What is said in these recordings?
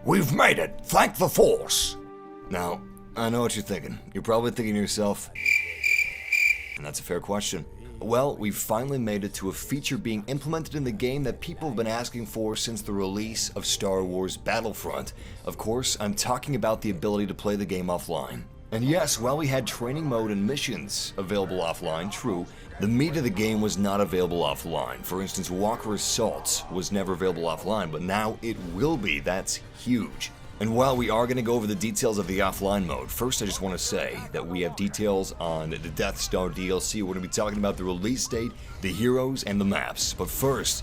We've made it! Thank the Force! Now, I know what you're thinking. You're probably thinking to yourself, and that's a fair question. Well, we've finally made it to a feature being implemented in the game that people have been asking for since the release of Star Wars Battlefront. Of course, I'm talking about the ability to play the game offline. And yes, while we had training mode and missions available offline, true, the meat of the game was not available offline. For instance, Walker Assault was never available offline, but now it will be. That's huge. And while we are going to go over the details of the offline mode, first I just want to say that we have details on the Death Star DLC. We're going to be talking about the release date, the heroes, and the maps. But first,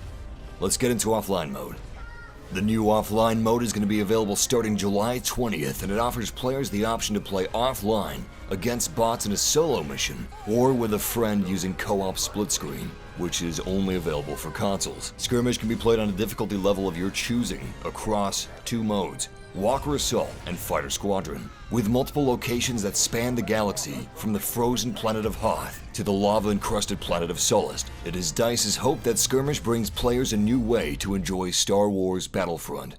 let's get into offline mode. The new offline mode is going to be available starting July 20th, and it offers players the option to play offline against bots in a solo mission, or with a friend using co-op split screen, which is only available for consoles. Skirmish can be played on a difficulty level of your choosing across two modes: Walker Assault and Fighter Squadron, with multiple locations that span the galaxy, from the frozen planet of Hoth to the lava-encrusted planet of Sullust. It is DICE's hope that Skirmish brings players a new way to enjoy Star Wars Battlefront.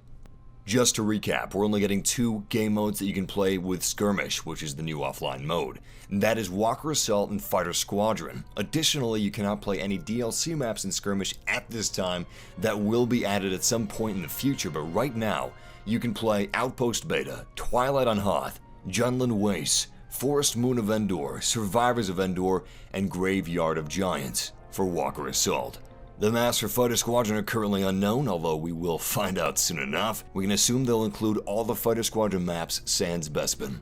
Just to recap, we're only getting two game modes that you can play with Skirmish, which is the new offline mode. And that is Walker Assault and Fighter Squadron. Additionally, you cannot play any DLC maps in Skirmish at this time. That will be added at some point in the future, but right now, you can play Outpost Beta, Twilight on Hoth, Junlin Wastes, Forest Moon of Endor, Survivors of Endor, and Graveyard of Giants for Walker Assault. The maps for Fighter Squadron are currently unknown, although we will find out soon enough. We can assume they'll include all the Fighter Squadron maps sans Bespin.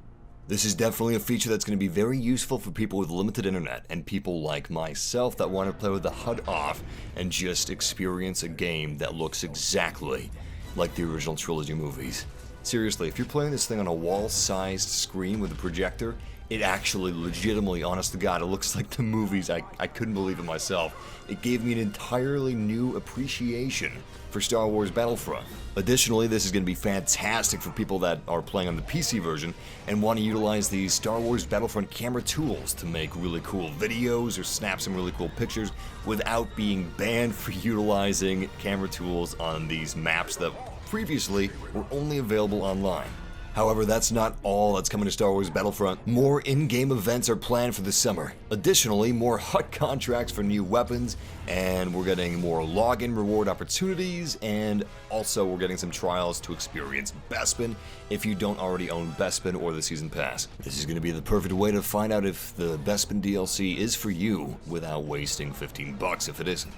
This is definitely a feature that's going to be very useful for people with limited internet and people like myself that want to play with the HUD off and just experience a game that looks exactly like the original trilogy movies. Seriously, if you're playing this thing on a wall-sized screen with a projector, it actually legitimately, honest to God, it looks like the movies. I couldn't believe it myself. It gave me an entirely new appreciation for Star Wars Battlefront. Additionally, this is going to be fantastic for people that are playing on the PC version and want to utilize these Star Wars Battlefront camera tools to make really cool videos or snap some really cool pictures without being banned for utilizing camera tools on these maps that previously were only available online. However, that's not all that's coming to Star Wars Battlefront. More in-game events are planned for the summer. Additionally, more HUD contracts for new weapons, and we're getting more login reward opportunities, and also we're getting some trials to experience Bespin if you don't already own Bespin or the Season Pass. This is going to be the perfect way to find out if the Bespin DLC is for you without wasting $15 if it isn't.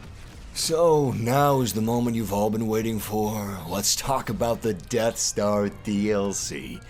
So, now is the moment you've all been waiting for. Let's talk about the Death Star DLC.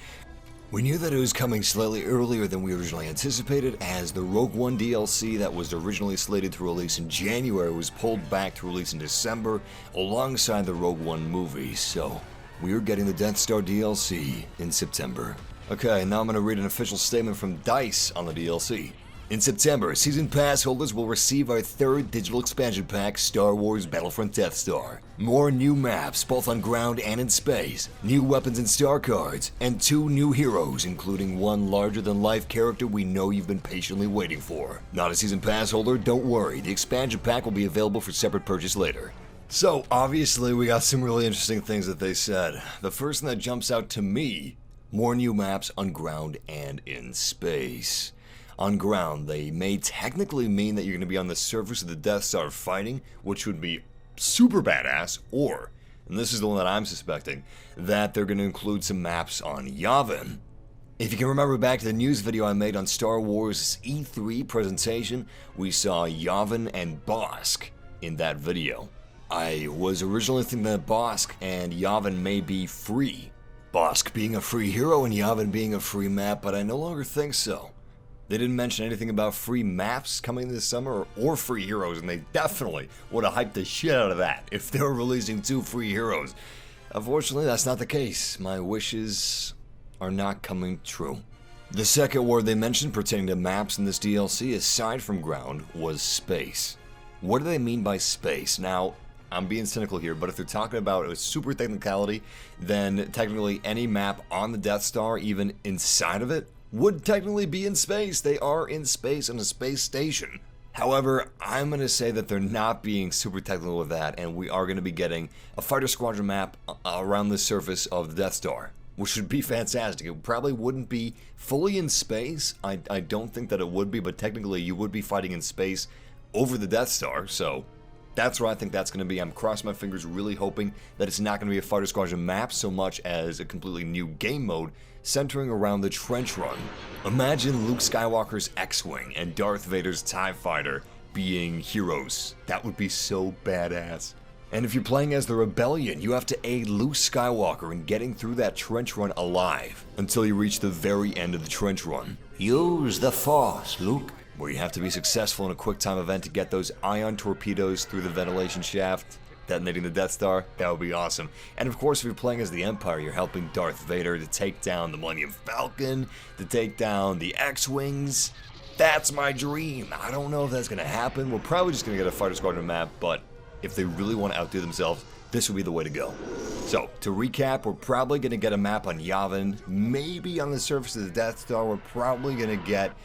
We knew that it was coming slightly earlier than we originally anticipated, as the Rogue One DLC that was originally slated to release in January was pulled back to release in December alongside the Rogue One movie, so we are getting the Death Star DLC in September. Okay, now I'm going to read an official statement from DICE on the DLC. In September, Season Pass holders will receive our third digital expansion pack, Star Wars Battlefront Death Star. More new maps, both on ground and in space, new weapons and star cards, and 2 new heroes, including one larger-than-life character we know you've been patiently waiting for. Not a Season Pass holder? Don't worry, the expansion pack will be available for separate purchase later. So, obviously, we got some really interesting things that they said. The first thing that jumps out to me, more new maps on ground and in space. On ground, they may technically mean that you're going to be on the surface of the Death Star fighting, which would be super badass, or, and this is the one that I'm suspecting, that they're going to include some maps on Yavin. If you can remember back to the news video I made on Star Wars' E3 presentation, we saw Yavin and Bossk in that video. I was originally thinking that Bossk and Yavin may be free. Bossk being a free hero and Yavin being a free map, but I no longer think so. They didn't mention anything about free maps coming this summer or free heroes, and they definitely would have hyped the shit out of that if they were releasing 2 free heroes. Unfortunately, that's not the case. My wishes are not coming true. The second word they mentioned pertaining to maps in this DLC, aside from ground, was space. What do they mean by space? Now, I'm being cynical here, but if they're talking about a super technicality, then technically any map on the Death Star, even inside of it, would technically be in space. They are in space on a space station. However, I'm going to say that they're not being super technical with that, and we are going to be getting a fighter squadron map around the surface of the Death Star, which would be fantastic. It probably wouldn't be fully in space. I don't think that it would be, but technically you would be fighting in space over the Death Star, so that's where I think that's going to be. I'm crossing my fingers, really hoping that it's not going to be a fighter squadron map so much as a completely new game mode centering around the trench run. Imagine Luke Skywalker's X-Wing and Darth Vader's TIE Fighter being heroes. That would be so badass. And if you're playing as the Rebellion, you have to aid Luke Skywalker in getting through that trench run alive until you reach the very end of the trench run. Use the Force, Luke. Where you have to be successful in a quick time event to get those ion torpedoes through the ventilation shaft, detonating the Death Star. That would be awesome. And of course, if you're playing as the Empire, you're helping Darth Vader to take down the Millennium Falcon, to take down the X-Wings. That's my dream. I don't know if that's going to happen. We're probably just going to get a fighter squadron map, but if they really want to outdo themselves, this would be the way to go. So, to recap, we're probably going to get a map on Yavin, maybe on the surface of the Death Star. We're probably going to get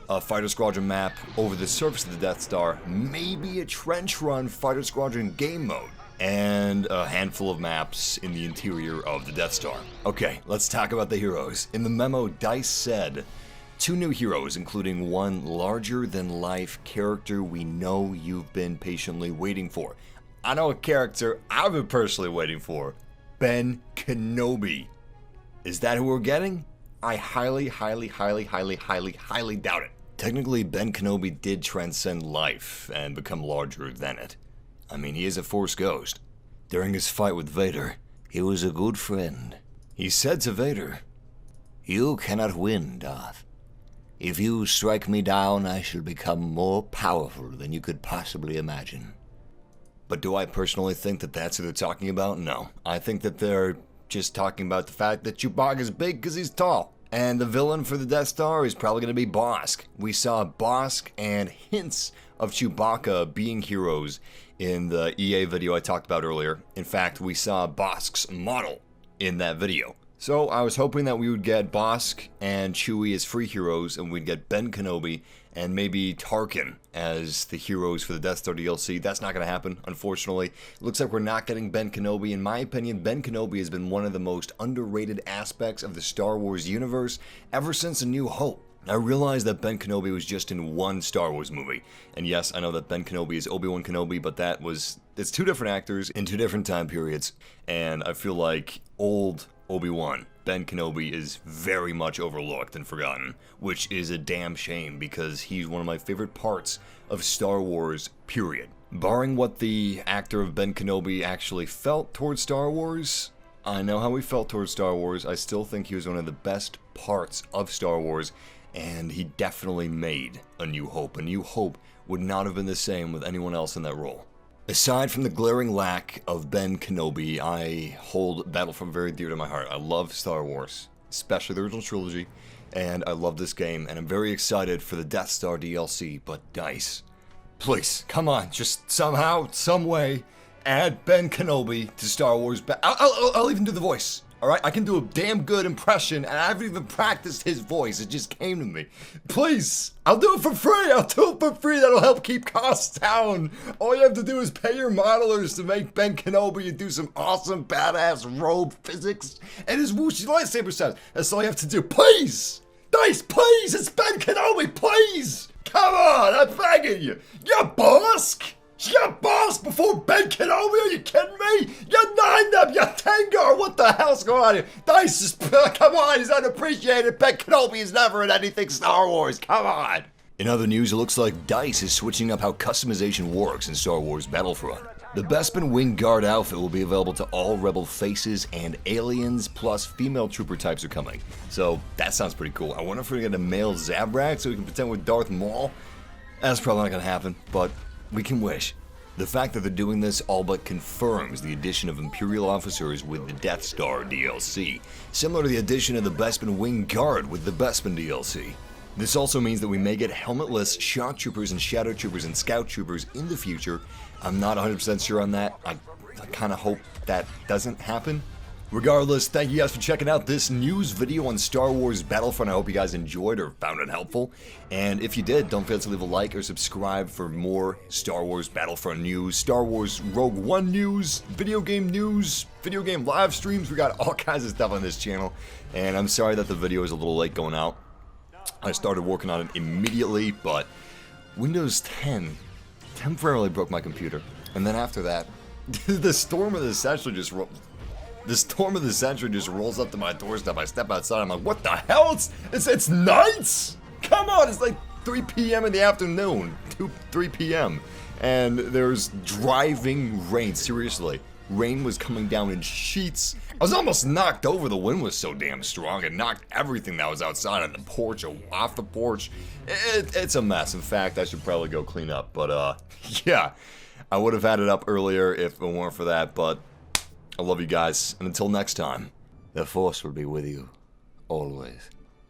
a fighter squadron map over the surface of the Death Star, maybe a trench run fighter squadron game mode, and a handful of maps in the interior of the Death Star. Okay, let's talk about the heroes. In the memo, DICE said, 2 new heroes, including one larger-than-life character we know you've been patiently waiting for. I know a character I've been personally waiting for, Ben Kenobi. Is that who we're getting? I highly doubt it. Technically, Ben Kenobi did transcend life and become larger than it. I mean, he is a Force ghost. During his fight with Vader, he was a good friend. He said to Vader, "You cannot win, Darth. If you strike me down, I shall become more powerful than you could possibly imagine." But do I personally think that that's who they're talking about? No. I think that they're just talking about the fact that Chewbacca's big because he's tall. And the villain for the Death Star is probably going to be Bossk. We saw Bossk and hints of Chewbacca being heroes in the EA video I talked about earlier. In fact, we saw Bosk's model in that video. So I was hoping that we would get Bossk and Chewie as free heroes, and we'd get Ben Kenobi and maybe Tarkin as the heroes for the Death Star DLC. That's not going to happen, unfortunately. It looks like we're not getting Ben Kenobi. In my opinion, Ben Kenobi has been one of the most underrated aspects of the Star Wars universe ever since A New Hope. I realized that Ben Kenobi was just in one Star Wars movie. And yes, I know that Ben Kenobi is Obi-Wan Kenobi, but it's 2 different actors in 2 different time periods. And I feel like old Obi-Wan, Ben Kenobi, is very much overlooked and forgotten, which is a damn shame because he's one of my favorite parts of Star Wars, period. Barring what the actor of Ben Kenobi actually felt towards Star Wars, I know how he felt towards Star Wars. I still think he was one of the best parts of Star Wars, and he definitely made A New Hope. A New Hope would not have been the same with anyone else in that role. Aside from the glaring lack of Ben Kenobi, I hold Battlefront very dear to my heart. I love Star Wars, especially the original trilogy, and I love this game, and I'm very excited for the Death Star DLC, but DICE, please, come on, just somehow, some way, add Ben Kenobi to Star Wars I'll even do the voice. Alright, I can do a damn good impression, and I haven't even practiced his voice. It just came to me. Please, I'll do it for free. That'll help keep costs down. All you have to do is pay your modelers to make Ben Kenobi and do some awesome, badass robe physics and his whooshy lightsaber sounds. That's all you have to do. Please! DICE, please! It's Ben Kenobi, please! Come on, I'm begging you. You're Bossk! You're Bossk before Ben Kenobi, are you kidding me? You're 9-Nub, you're Tengar, what the hell's going on here? DICE is, come on, he's unappreciated. Ben Kenobi is never in anything Star Wars, come on. In other news, it looks like DICE is switching up how customization works in Star Wars Battlefront. The Bespin Wing Guard outfit will be available to all Rebel faces, and aliens plus female trooper types are coming. So that sounds pretty cool. I wonder if we're gonna get a male Zabrak so we can pretend we're Darth Maul. That's probably not gonna happen, but we can wish. The fact that they're doing this all but confirms the addition of Imperial officers with the Death Star DLC, similar to the addition of the Bespin Wing Guard with the Bespin DLC. This also means that we may get helmetless shock troopers and shadow troopers and scout troopers in the future. I'm not 100% sure on that. I kind of hope that doesn't happen. Regardless, thank you guys for checking out this news video on Star Wars Battlefront. I hope you guys enjoyed or found it helpful. And if you did, don't forget to leave a like or subscribe for more Star Wars Battlefront news, Star Wars Rogue One news, video game live streams. We got all kinds of stuff on this channel. And I'm sorry that the video is a little late going out. I started working on it immediately, but Windows 10 temporarily broke my computer. And then after that, the storm of the century just rolls up to my doorstep. I step outside. I'm like, what the hell? It's nights? Come on, it's like 3 p.m. in the afternoon. 3 p.m. And there's driving rain. Seriously. Rain was coming down in sheets. I was almost knocked over. The wind was so damn strong. It knocked everything that was outside on the porch or off the porch. It's a mess. In fact, I should probably go clean up. But, yeah. I would have had it up earlier if it weren't for that, but I love you guys, and until next time, the Force will be with you, always.